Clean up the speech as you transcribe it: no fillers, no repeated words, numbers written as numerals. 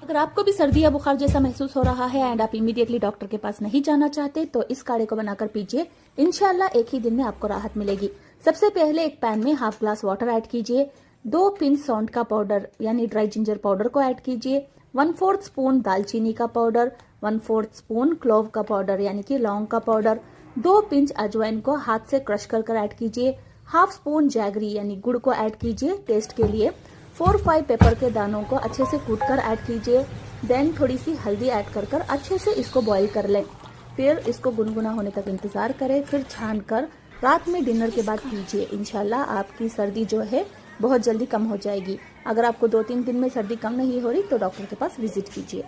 अगर आपको भी सर्दी या बुखार जैसा महसूस हो रहा है एंड आप इमीडिएटली डॉक्टर के पास नहीं जाना चाहते तो इस काढ़े को बनाकर पीजिए। इंशाल्लाह एक ही दिन में आपको राहत मिलेगी। सबसे पहले एक पैन में हाफ ग्लास वाटर ऐड कीजिए, 2 पिंच सौंठ का पाउडर यानी ड्राई जिंजर पाउडर को ऐड कीजिए, 1/4 स्पून दालचीनी का पाउडर, 1/4 स्पून क्लोव का पाउडर यानी कि लौंग का पाउडर, 2 पिंच अजवाइन को हाथ से क्रश कर ऐड कीजिए, हाफ स्पून जैगरी यानी गुड़ को ऐड कीजिए टेस्ट के लिए, 4-5 पेपर के दानों को अच्छे से कूटकर ऐड कीजिए। देन थोड़ी सी हल्दी ऐड कर अच्छे से इसको बॉईल कर लें। फिर इसको गुनगुना होने तक इंतजार करें, फिर छान कर रात में डिनर के बाद पीजिए। इंशाल्लाह आपकी सर्दी जो है बहुत जल्दी कम हो जाएगी। अगर आपको 2-3 दिन में सर्दी कम नहीं हो रही तो डॉक्टर के पास विजिट कीजिए।